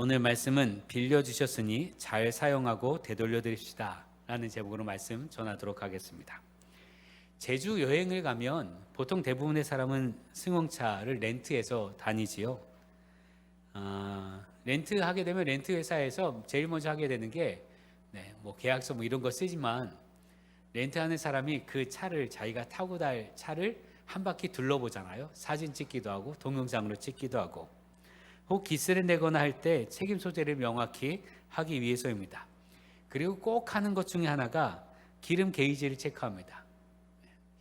오늘 말씀은 빌려주셨으니 잘 사용하고 되돌려 드립시다 라는 제목으로 말씀 전하도록 하겠습니다. 제주 여행을 가면 보통 대부분의 사람은 승용차를 렌트해서 다니지요. 렌트하게 되면 렌트 회사에서 제일 먼저 하게 되는 게 계약서 이런 거 쓰지만, 렌트하는 사람이 그 차를, 자기가 타고 갈 차를 한 바퀴 둘러보잖아요. 사진 찍기도 하고 동영상으로 찍기도 하고, 혹 기스를 내거나 할 때 책임 소재를 명확히 하기 위해서입니다. 그리고 꼭 하는 것 중에 하나가 기름 게이지를 체크합니다.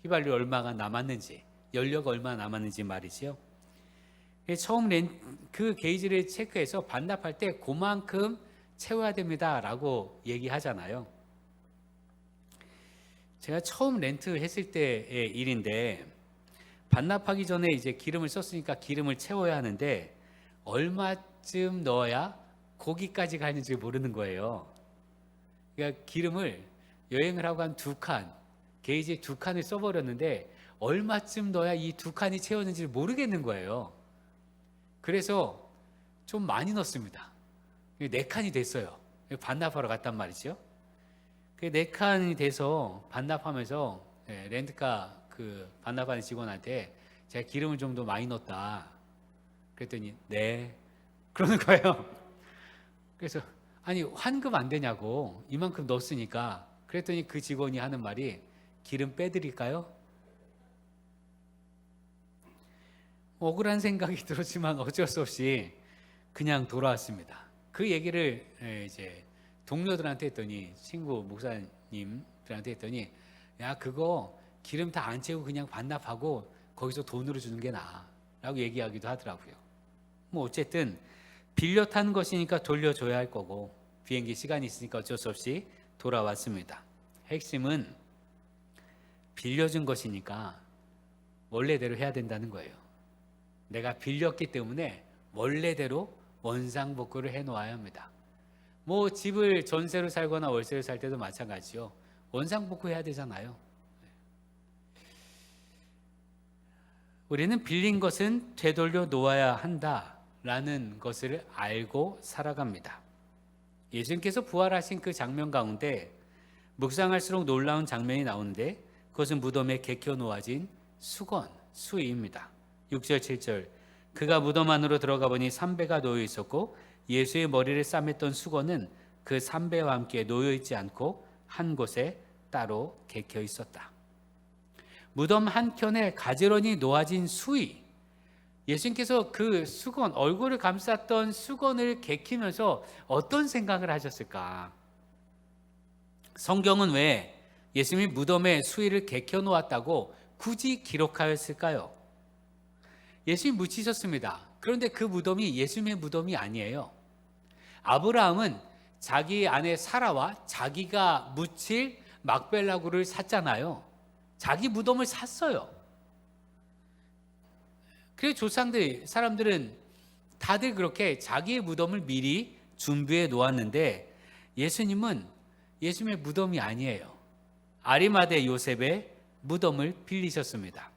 휘발유 얼마가 남았는지, 연료가 얼마나 남았는지 말이죠. 처음 그 게이지를 체크해서 반납할 때 그만큼 채워야 됩니다 라고 얘기하잖아요. 제가 처음 렌트했을 때의 일인데, 반납하기 전에 이제 기름을 썼으니까 기름을 채워야 하는데 얼마쯤 넣어야 거기까지 가는지 모르는 거예요. 그러니까 기름을 여행을 하고 한 2칸, 게이지 2칸을 써버렸는데 얼마쯤 넣어야 이 2칸이 채웠는지 모르겠는 거예요. 그래서 좀 많이 넣습니다. 4칸이 됐어요. 반납하러 갔단 말이죠. 4칸이 돼서 반납하면서 렌트카 반납하는 직원한테 제가 기름을 좀 더 많이 넣었다 그랬더니 네 그러는 거예요. 그래서 아니 환급 안 되냐고, 이만큼 넣었으니까. 그랬더니 그 직원이 하는 말이 기름 빼드릴까요? 억울한 생각이 들었지만 어쩔 수 없이 그냥 돌아왔습니다. 그 얘기를 이제 동료들한테 했더니, 친구 목사님들한테 했더니, 야 그거 기름 다 안 채우고 그냥 반납하고 거기서 돈으로 주는 게 나아 라고 얘기하기도 하더라고요. 어쨌든 빌려 탄 것이니까 돌려줘야 할 거고, 비행기 시간이 있으니까 어쩔 수 없이 돌아왔습니다. 핵심은 빌려준 것이니까 원래대로 해야 된다는 거예요. 내가 빌렸기 때문에 원래대로 원상복구를 해놓아야 합니다. 집을 전세로 살거나 월세로 살 때도 마찬가지요. 원상복구 해야 되잖아요. 우리는 빌린 것은 되돌려 놓아야 한다라는 것을 알고 살아갑니다. 예수님께서 부활하신 그 장면 가운데 묵상할수록 놀라운 장면이 나오는데, 그것은 무덤에 개켜 놓아진 수의입니다. 6절 7절, 그가 무덤 안으로 들어가 보니 삼배가 놓여 있었고 예수의 머리를 싸맸던 수건은 그 삼배와 함께 놓여 있지 않고 한 곳에 따로 개켜 있었다. 무덤 한켠에 가지런히 놓아진 수의, 예수님께서 그 수건, 얼굴을 감쌌던 수건을 개키면서 어떤 생각을 하셨을까? 성경은 왜 예수님이 무덤에 수의를 개켜 놓았다고 굳이 기록하였을까요? 예수님이 묻히셨습니다. 그런데 그 무덤이 예수님의 무덤이 아니에요. 아브라함은 자기 아내 사라와 자기가 묻힐 막벨라굴을 샀잖아요. 자기 무덤을 샀어요. 그래서 조상들, 사람들은 다들 그렇게 자기의 무덤을 미리 준비해 놓았는데, 예수님은 예수님의 무덤이 아니에요. 아리마대 요셉의 무덤을 빌리셨습니다.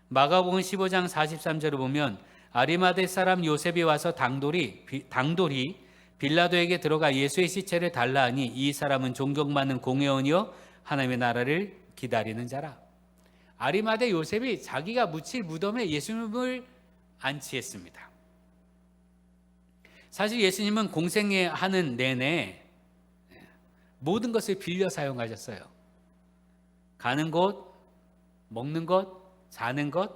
마가복음 15장 43절을 보면 아리마대 사람 요셉이 와서 당돌이 빌라도에게 들어가 예수의 시체를 달라 하니, 이 사람은 존경받는 공회원이요 하나님의 나라를 기다리는 자라. 아리마대 요셉이 자기가 묻힐 무덤에 예수님을 안치했습니다. 사실 예수님은 공생애하는 내내 모든 것을 빌려 사용하셨어요. 가는 곳, 먹는 것, 자는 것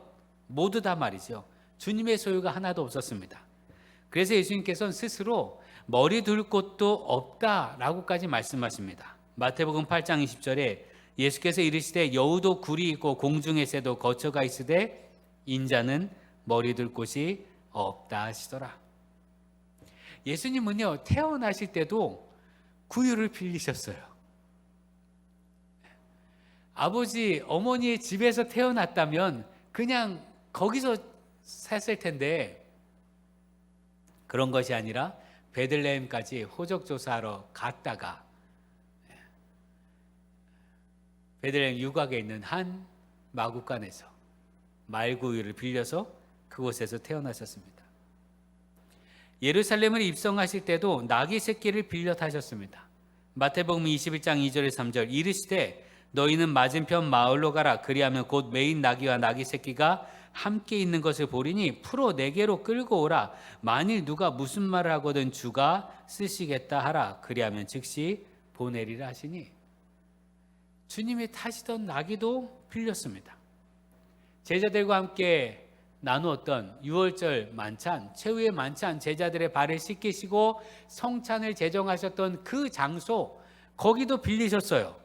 모두 다 말이죠. 주님의 소유가 하나도 없었습니다. 그래서 예수님께서는 스스로 머리 둘 곳도 없다라고까지 말씀하십니다. 마태복음 8장 20절에 예수께서 이르시되 여우도 굴이 있고 공중의 새도 거처가 있으되 인자는 머리 둘 곳이 없다 하시더라. 예수님은요, 태어나실 때도 구유를 빌리셨어요. 아버지, 어머니의 집에서 태어났다면 그냥 거기서 샀을 텐데, 그런 것이 아니라 베들레헴까지 호적조사하러 갔다가 베들레헴 유곽에 있는 한 마구간에서 말구유를 빌려서 그곳에서 태어나셨습니다. 예루살렘을 입성하실 때도 나귀 새끼를 빌려 타셨습니다. 마태복음 21장 2절에 3절 이르시되 너희는 맞은편 마을로 가라. 그리하면 곧 메인 나귀와 나귀 새끼가 함께 있는 것을 보리니 풀어 내게로 끌고 오라. 만일 누가 무슨 말을 하거든 주가 쓰시겠다 하라. 그리하면 즉시 보내리라 하시니 주님이 타시던 나귀도 빌렸습니다. 제자들과 함께 나누었던 유월절 만찬, 최후의 만찬, 제자들의 발을 씻기시고 성찬을 제정하셨던 그 장소, 거기도 빌리셨어요.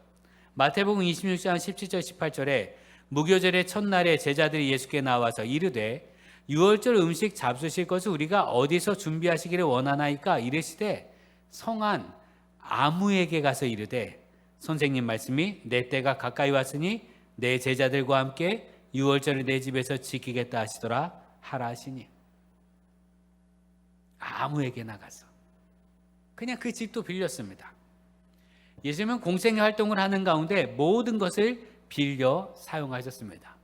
마태복음 26장 17절 18절에 무교절의 첫날에 제자들이 예수께 나와서 이르되 유월절 음식 잡수실 것을 우리가 어디서 준비하시기를 원하나이까? 이르시되 성한 아무에게 가서 이르되 선생님 말씀이 내 때가 가까이 왔으니 내 제자들과 함께 유월절을 내 집에서 지키겠다 하시더라 하라 하시니 아무에게 나가서 그냥 그 집도 빌렸습니다. 예수님은 공생의 활동을 하는 가운데 모든 것을 빌려 사용하셨습니다.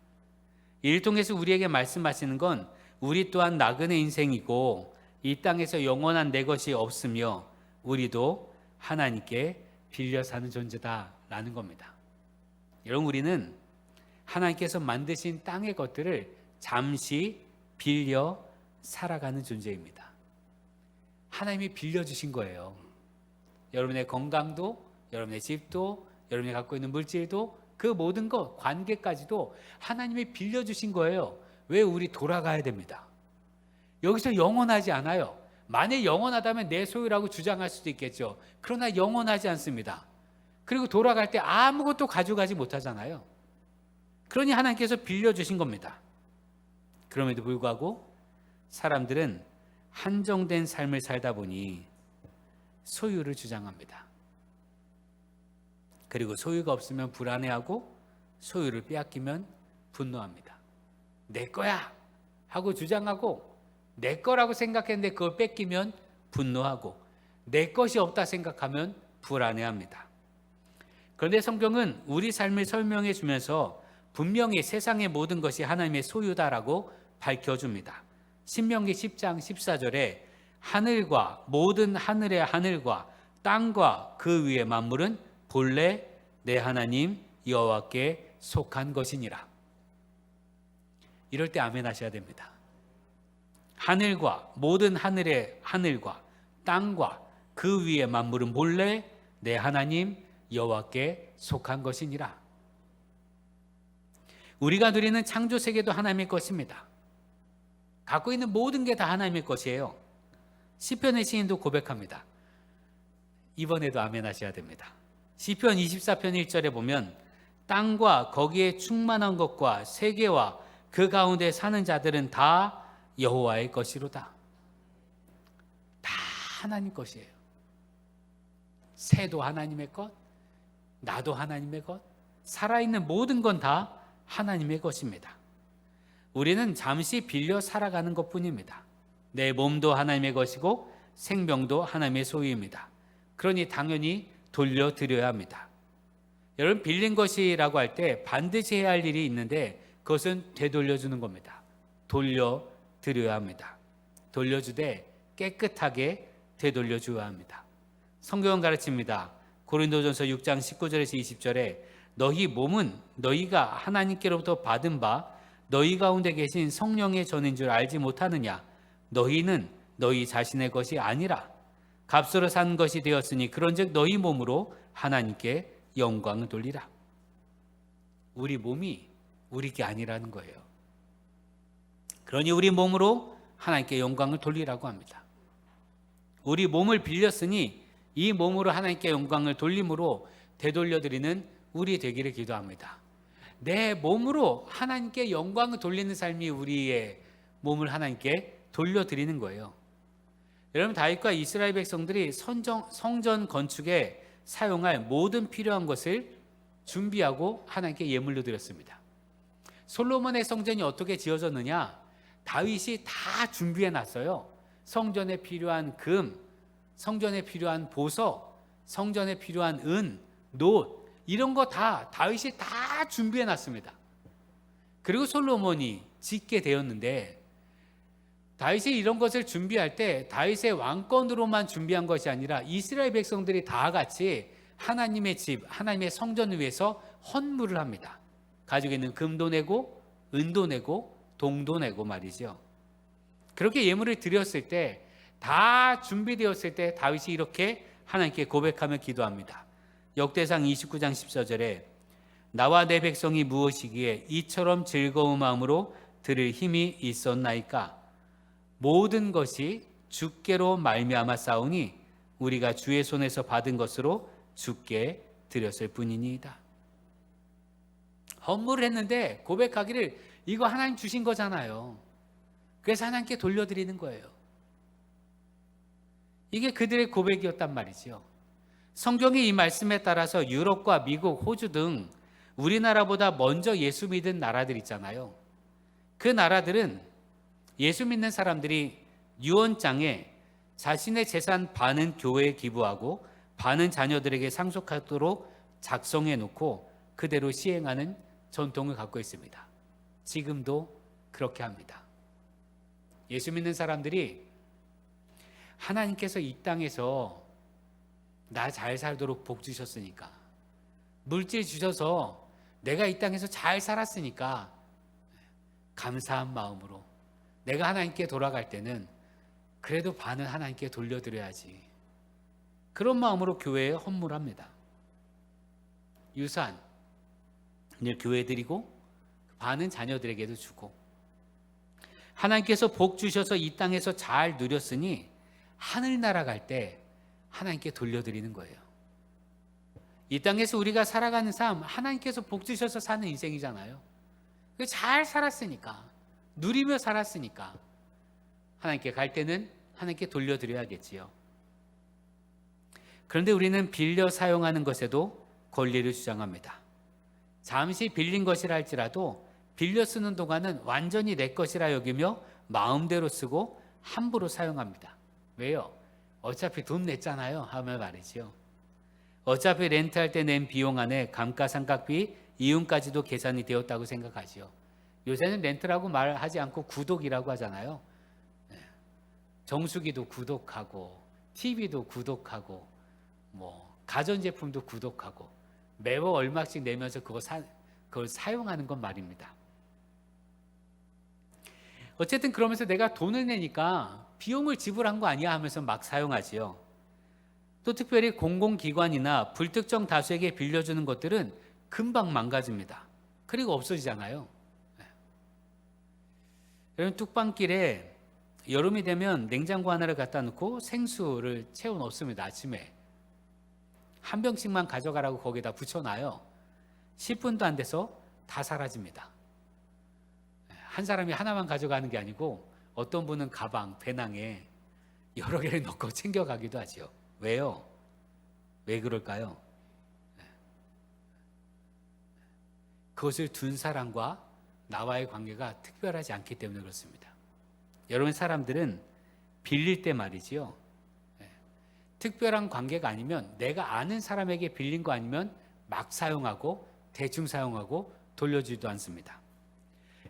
이를 통해서 우리에게 말씀하시는 건 우리 또한 나그네 인생이고 이 땅에서 영원한 내 것이 없으며 우리도 하나님께 빌려 사는 존재다라는 겁니다. 여러분, 우리는 하나님께서 만드신 땅의 것들을 잠시 빌려 살아가는 존재입니다. 하나님이 빌려주신 거예요. 여러분의 건강도, 여러분의 집도, 여러분이 갖고 있는 물질도, 그 모든 것, 관계까지도 하나님이 빌려주신 거예요. 왜 우리 돌아가야 됩니다. 여기서 영원하지 않아요. 만약 영원하다면 내 소유라고 주장할 수도 있겠죠. 그러나 영원하지 않습니다. 그리고 돌아갈 때 아무것도 가져가지 못하잖아요. 그러니 하나님께서 빌려주신 겁니다. 그럼에도 불구하고 사람들은 한정된 삶을 살다 보니 소유를 주장합니다. 그리고 소유가 없으면 불안해하고 소유를 빼앗기면 분노합니다. 내 거야 하고 주장하고 내 거라고 생각했는데 그걸 뺏기면 분노하고 내 것이 없다 생각하면 불안해합니다. 그런데 성경은 우리 삶을 설명해 주면서 분명히 세상의 모든 것이 하나님의 소유다라고 밝혀줍니다. 신명기 10장 14절에 하늘과 모든 하늘의 하늘과 땅과 그 위의 만물은 본래 내 하나님 여호와께 속한 것이니라. 이럴 때 아멘 하셔야 됩니다. 하늘과 모든 하늘의 하늘과 땅과 그 위의 만물은 본래 내 하나님 여호와께 속한 것이니라. 우리가 누리는 창조 세계도 하나님의 것입니다. 갖고 있는 모든 게 다 하나님의 것이에요. 시편의 시인도 고백합니다. 이번에도 아멘 하셔야 됩니다. 시편 24편 1절에 보면 땅과 거기에 충만한 것과 세계와 그 가운데 사는 자들은 다 여호와의 것이로다. 다 하나님 것이에요. 새도 하나님의 것, 나도 하나님의 것, 살아있는 모든 건 다 하나님의 것입니다. 우리는 잠시 빌려 살아가는 것뿐입니다. 내 몸도 하나님의 것이고 생명도 하나님의 소유입니다. 그러니 당연히 돌려드려야 합니다. 여러분, 빌린 것이라고 할 때 반드시 해야 할 일이 있는데 그것은 되돌려주는 겁니다. 돌려드려야 합니다. 돌려주되 깨끗하게 되돌려줘야 합니다. 성경은 가르칩니다. 고린도전서 6장 19절에서 20절에 너희 몸은 너희가 하나님께로부터 받은 바 너희 가운데 계신 성령의 전인 줄 알지 못하느냐. 너희는 너희 자신의 것이 아니라 값으로 산 것이 되었으니 그런즉 너희 몸으로 하나님께 영광을 돌리라. 우리 몸이 우리 게 아니라는 거예요. 그러니 우리 몸으로 하나님께 영광을 돌리라고 합니다. 우리 몸을 빌렸으니 이 몸으로 하나님께 영광을 돌림으로 되돌려드리는 우리 되기를 기도합니다. 내 몸으로 하나님께 영광을 돌리는 삶이 우리의 몸을 하나님께 돌려드리는 거예요. 여러분, 다윗과 이스라엘 백성들이 성전 건축에 사용할 모든 필요한 것을 준비하고 하나님께 예물로 드렸습니다. 솔로몬의 성전이 어떻게 지어졌느냐? 다윗이 다 준비해 놨어요. 성전에 필요한 금, 성전에 필요한 보석, 성전에 필요한 은, 놋, 이런 거 다 다윗이 다 준비해 놨습니다. 그리고 솔로몬이 짓게 되었는데 다윗이 이런 것을 준비할 때 다윗의 왕권으로만 준비한 것이 아니라 이스라엘 백성들이 다 같이 하나님의 집, 하나님의 성전을 위해서 헌물을 합니다. 가지고 있는 금도 내고 은도 내고 동도 내고 말이죠. 그렇게 예물을 드렸을 때, 다 준비되었을 때 다윗이 이렇게 하나님께 고백하며 기도합니다. 역대상 29장 14절에 나와 내 백성이 무엇이기에 이처럼 즐거운 마음으로 들을 힘이 있었나이까? 모든 것이 주께로 말미암아 싸우니 우리가 주의 손에서 받은 것으로 주께 드렸을 뿐이니이다. 헌물을 했는데 고백하기를 이거 하나님 주신 거잖아요. 그래서 하나님께 돌려드리는 거예요. 이게 그들의 고백이었단 말이죠. 성경이 이 말씀에 따라서 유럽과 미국, 호주 등 우리나라보다 먼저 예수 믿은 나라들 있잖아요. 그 나라들은 예수 믿는 사람들이 유언장에 자신의 재산 반은 교회에 기부하고 반은 자녀들에게 상속하도록 작성해 놓고 그대로 시행하는 전통을 갖고 있습니다. 지금도 그렇게 합니다. 예수 믿는 사람들이 하나님께서 이 땅에서 나 잘 살도록 복 주셨으니까, 물질 주셔서 내가 이 땅에서 잘 살았으니까 감사한 마음으로 내가 하나님께 돌아갈 때는 그래도 반은 하나님께 돌려드려야지, 그런 마음으로 교회에 헌물합니다. 유산 교회에 드리고 반은 자녀들에게도 주고, 하나님께서 복 주셔서 이 땅에서 잘 누렸으니 하늘나라 갈 때 하나님께 돌려드리는 거예요. 이 땅에서 우리가 살아가는 삶, 하나님께서 복 주셔서 사는 인생이잖아요. 잘 살았으니까, 누리며 살았으니까 하나님께 갈 때는 하나님께 돌려드려야겠지요. 그런데 우리는 빌려 사용하는 것에도 권리를 주장합니다. 잠시 빌린 것이라 할지라도 빌려 쓰는 동안은 완전히 내 것이라 여기며 마음대로 쓰고 함부로 사용합니다. 왜요? 어차피 돈 냈잖아요 하며 말이죠. 어차피 렌트할 때 낸 비용 안에 감가상각비, 이윤까지도 계산이 되었다고 생각하지요. 요새는 렌트라고 말하지 않고 구독이라고 하잖아요. 정수기도 구독하고 TV도 구독하고 가전제품도 구독하고 매월 얼마씩 내면서 그걸 사용하는 건 말입니다. 어쨌든 그러면서 내가 돈을 내니까 비용을 지불한 거 아니야 하면서 막 사용하지요. 또 특별히 공공기관이나 불특정 다수에게 빌려주는 것들은 금방 망가집니다. 그리고 없어지잖아요. 여러분, 뚝방길에 여름이 되면 냉장고 하나를 갖다 놓고 생수를 채워 넣습니다. 아침에 한 병씩만 가져가라고 거기다 붙여놔요. 10분도 안 돼서 다 사라집니다. 한 사람이 하나만 가져가는 게 아니고 어떤 분은 가방, 배낭에 여러 개를 넣고 챙겨가기도 하죠. 왜요? 왜 그럴까요? 그것을 둔 사람과 나와의 관계가 특별하지 않기 때문에 그렇습니다. 여러분, 사람들은 빌릴 때 말이지요, 특별한 관계가 아니면, 내가 아는 사람에게 빌린 거 아니면 막 사용하고 대충 사용하고 돌려주지도 않습니다.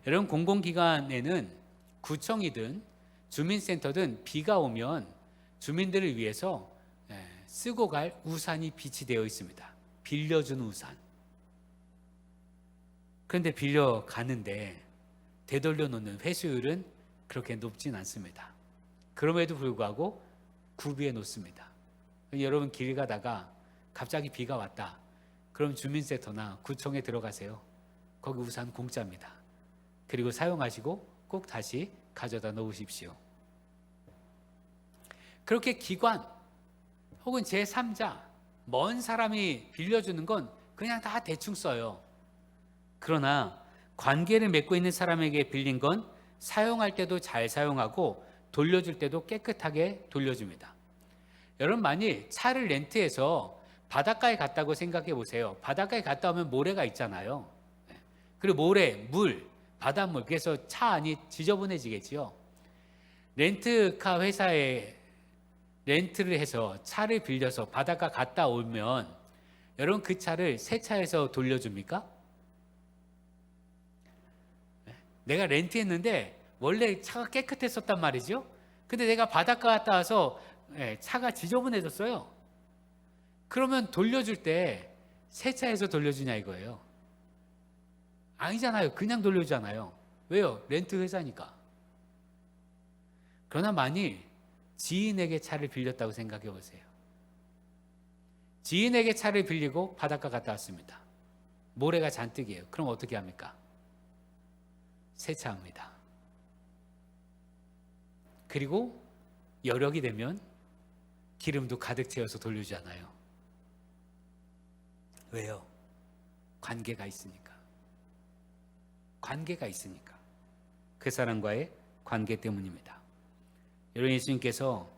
여러분, 공공기관에는 구청이든 주민센터든 비가 오면 주민들을 위해서 쓰고 갈 우산이 비치되어 있습니다. 빌려준 우산. 그런데 빌려가는데 되돌려 놓는 회수율은 그렇게 높진 않습니다. 그럼에도 불구하고 구비해 놓습니다. 여러분, 길 가다가 갑자기 비가 왔다. 그럼 주민센터나 구청에 들어가세요. 거기 우산 공짜입니다. 그리고 사용하시고 꼭 다시 가져다 놓으십시오. 그렇게 기관 혹은 제3자, 먼 사람이 빌려주는 건 그냥 다 대충 써요. 그러나 관계를 맺고 있는 사람에게 빌린 건 사용할 때도 잘 사용하고 돌려줄 때도 깨끗하게 돌려줍니다. 여러분, 만일 차를 렌트해서 바닷가에 갔다고 생각해 보세요. 바닷가에 갔다 오면 모래가 있잖아요. 그리고 모래, 물, 바닷물, 그래서 차 안이 지저분해지겠지요. 렌트카 회사에 렌트를 해서 차를 빌려서 바닷가 갔다 오면 여러분, 그 차를 새 차에서 돌려줍니까? 내가 렌트했는데 원래 차가 깨끗했었단 말이죠. 근데 내가 바닷가 갔다 와서 차가 지저분해졌어요. 그러면 돌려줄 때 새 차에서 돌려주냐 이거예요. 아니잖아요. 그냥 돌려주잖아요. 왜요? 렌트 회사니까. 그러나 만일 지인에게 차를 빌렸다고 생각해 보세요. 지인에게 차를 빌리고 바닷가 갔다 왔습니다. 모래가 잔뜩이에요. 그럼 어떻게 합니까? 세차합니다. 그리고 여력이 되면 기름도 가득 채워서 돌려주잖아요. 왜요? 관계가 있으니까. 관계가 있으니까. 그 사람과의 관계 때문입니다. 여러분, 예수님께서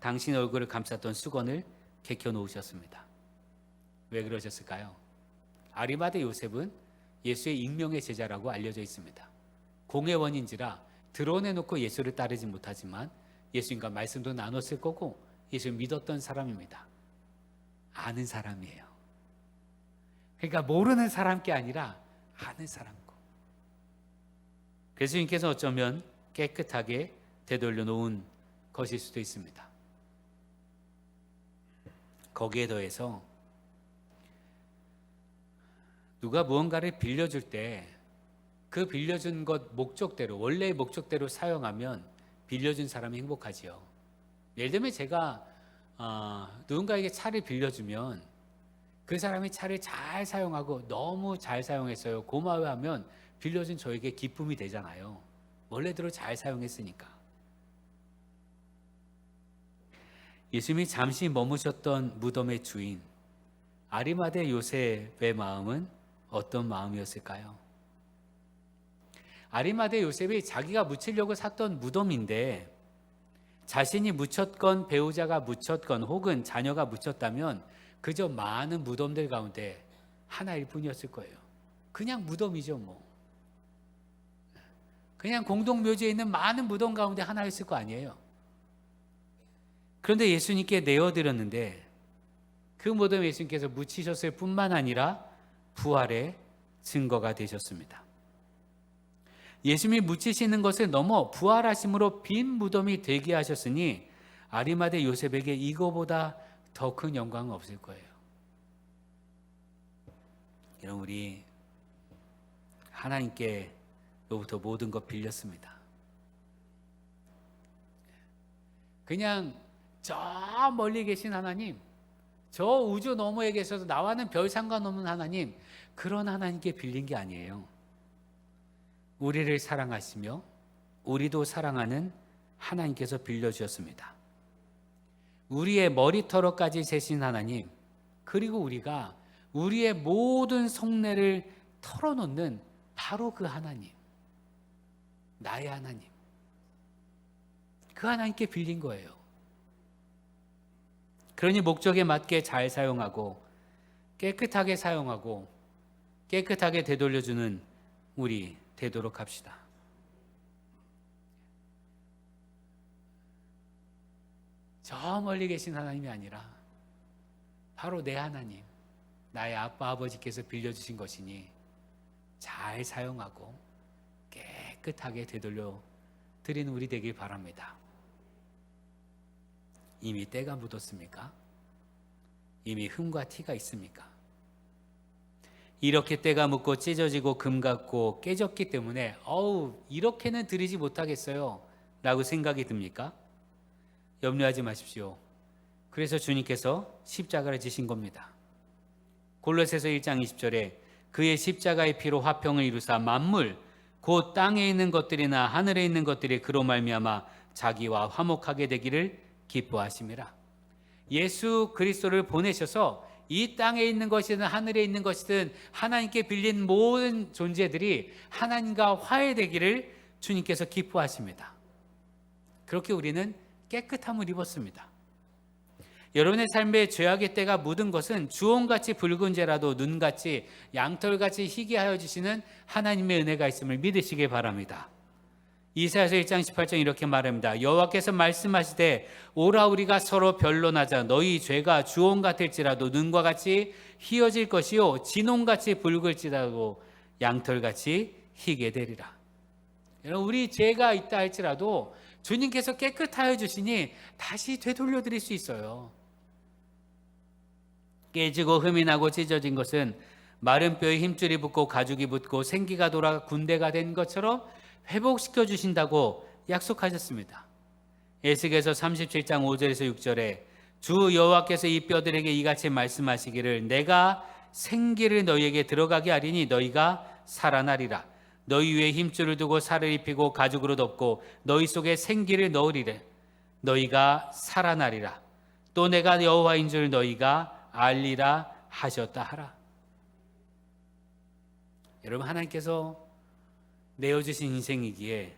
당신 얼굴을 감쌌던 수건을 개켜 놓으셨습니다. 왜 그러셨을까요? 아리마대 요셉은 예수의 익명의 제자라고 알려져 있습니다. 공회원인지라 드러내놓고 예수를 따르지 못하지만 예수님과 말씀도 나눴을 거고 예수를 믿었던 사람입니다. 아는 사람이에요. 그러니까 모르는 사람 게 아니라 아는 사람고. 그래서 주님께서 어쩌면 깨끗하게 되돌려 놓은 것일 수도 있습니다. 거기에 더해서 누가 무언가를 빌려줄 때 그 빌려준 것 목적대로, 원래의 목적대로 사용하면 빌려준 사람이 행복하지요. 예를 들면 제가 누군가에게 차를 빌려주면 그 사람이 차를 잘 사용하고 너무 잘 사용했어요, 고마워하면 빌려준 저에게 기쁨이 되잖아요. 원래대로 잘 사용했으니까. 예수님이 잠시 머무셨던 무덤의 주인 아리마대 요셉의 마음은 어떤 마음이었을까요? 아리마대 요셉이 자기가 묻히려고 샀던 무덤인데 자신이 묻혔건 배우자가 묻혔건 혹은 자녀가 묻혔다면 그저 많은 무덤들 가운데 하나일 뿐이었을 거예요. 그냥 무덤이죠 뭐. 그냥 공동묘지에 있는 많은 무덤 가운데 하나였을 거 아니에요. 그런데 예수님께 내어드렸는데 그 무덤에 예수님께서 묻히셨을 뿐만 아니라 부활의 증거가 되셨습니다. 예수님이 묻히시는 것을 넘어 부활하심으로 빈 무덤이 되게 하셨으니 아리마대 요셉에게 이거보다 더 큰 영광은 없을 거예요. 여러분, 우리 하나님께로부터 모든 것 빌렸습니다. 그냥 저 멀리 계신 하나님, 저 우주 너머에 계셔서 나와는 별 상관없는 하나님, 그런 하나님께 빌린 게 아니에요. 우리를 사랑하시며 우리도 사랑하는 하나님께서 빌려주셨습니다. 우리의 머리털어까지 세신 하나님, 그리고 우리가 우리의 모든 속내를 털어놓는 바로 그 하나님, 나의 하나님, 그 하나님께 빌린 거예요. 그러니 목적에 맞게 잘 사용하고 깨끗하게 사용하고 깨끗하게 되돌려주는 우리 되도록 합시다. 저 멀리 계신 하나님이 아니라 바로 내 하나님, 나의 아빠 아버지께서 빌려주신 것이니 잘 사용하고 깨끗하게 되돌려 드리는 우리 되길 바랍니다. 이미 때가 묻었습니까? 이미 흠과 티가 있습니까? 이렇게 때가 묻고 찢어지고 금 같고 깨졌기 때문에 이렇게는 드리지 못하겠어요 라고 생각이 듭니까? 염려하지 마십시오. 그래서 주님께서 십자가를 지신 겁니다. 골로새서 1장 20절에 그의 십자가의 피로 화평을 이루사 만물 곧 땅에 있는 것들이나 하늘에 있는 것들이 그로 말미암아 자기와 화목하게 되기를 기뻐하심이라. 예수 그리스도를 보내셔서 이 땅에 있는 것이든 하늘에 있는 것이든 하나님께 빌린 모든 존재들이 하나님과 화해되기를 주님께서 기뻐하십니다. 그렇게 우리는 깨끗함을 입었습니다. 여러분의 삶에 죄악의 때가 묻은 것은 주홍같이 붉은 죄라도 눈같이 양털같이 희게 하여 주시는 하나님의 은혜가 있음을 믿으시기 바랍니다. 이사야서 1장 18절 이렇게 말합니다. 여호와께서 말씀하시되 오라 우리가 서로 변론하자. 너희 죄가 주홍 같을지라도 눈과 같이 희어질 것이요 진홍같이 붉을지라도 양털같이 희게 되리라. 여러분, 우리 죄가 있다 할지라도 주님께서 깨끗하여 주시니 다시 되돌려 드릴 수 있어요. 깨지고 흠이 나고 찢어진 것은 마른 뼈에 힘줄이 붙고 가죽이 붙고 생기가 돌아 군대가 된 것처럼 회복시켜 주신다고 약속하셨습니다. 에스겔서 37장 5절에서 6절에 주 여호와께서 이 뼈들에게 이같이 말씀하시기를 내가 생기를 너희에게 들어가게 하리니 너희가 살아나리라. 너희 위에 힘줄을 두고 살을 입히고 가죽으로 덮고 너희 속에 생기를 넣으리래. 너희가 살아나리라. 또 내가 여호와인 줄 너희가 알리라 하셨다 하라. 여러분, 하나님께서 내어주신 인생이기에,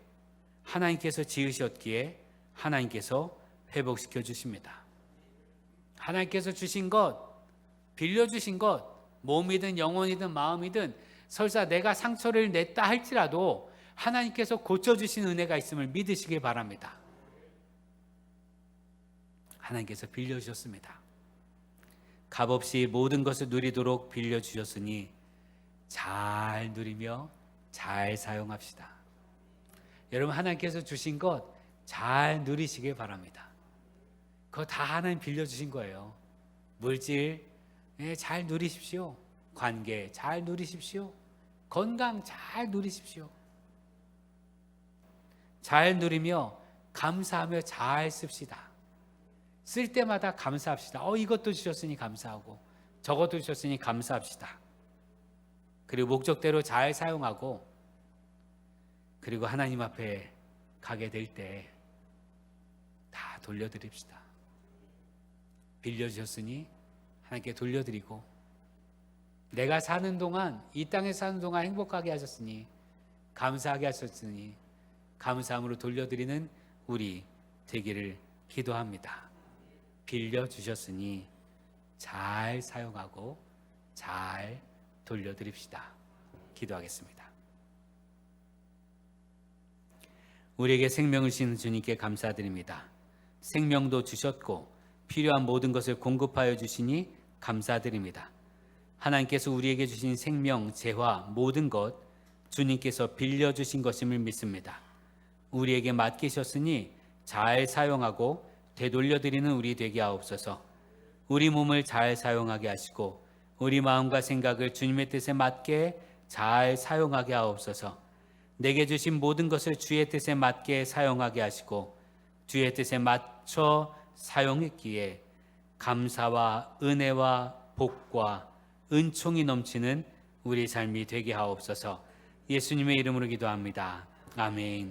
하나님께서 지으셨기에 하나님께서 회복시켜 주십니다. 하나님께서 주신 것, 빌려주신 것, 몸이든 영혼이든 마음이든 설사 내가 상처를 냈다 할지라도 하나님께서 고쳐주신 은혜가 있음을 믿으시길 바랍니다. 하나님께서 빌려주셨습니다. 값없이 모든 것을 누리도록 빌려주셨으니 잘 누리며 잘 사용합시다. 여러분, 하나님께서 주신 것 잘 누리시길 바랍니다. 그거 다 하나님 빌려주신 거예요. 물질 잘 누리십시오. 관계 잘 누리십시오. 건강 잘 누리십시오. 잘 누리며 감사하며 잘 씁시다. 쓸 때마다 감사합시다. 이것도 주셨으니 감사하고 저것도 주셨으니 감사합시다. 그리고 목적대로 잘 사용하고, 그리고 하나님 앞에 가게 될 때 다 돌려드립시다. 빌려주셨으니 하나님께 돌려드리고, 내가 사는 동안, 이 땅에 사는 동안 행복하게 하셨으니, 감사하게 하셨으니 감사함으로 돌려드리는 우리 되기를 기도합니다. 빌려주셨으니 잘 사용하고 잘 돌려드립시다. 기도하겠습니다. 우리에게 생명을 주시는 주님께 감사드립니다. 생명도 주셨고 필요한 모든 것을 공급하여 주시니 감사드립니다. 하나님께서 우리에게 주신 생명, 재화, 모든 것 주님께서 빌려주신 것임을 믿습니다. 우리에게 맡기셨으니 잘 사용하고 되돌려드리는 우리 되게 하옵소서. 우리 몸을 잘 사용하게 하시고 우리 마음과 생각을 주님의 뜻에 맞게 잘 사용하게 하옵소서. 내게 주신 모든 것을 주의 뜻에 맞게 사용하게 하시고 주의 뜻에 맞춰 사용했기에 감사와 은혜와 복과 은총이 넘치는 우리 삶이 되게 하옵소서. 예수님의 이름으로 기도합니다. 아멘.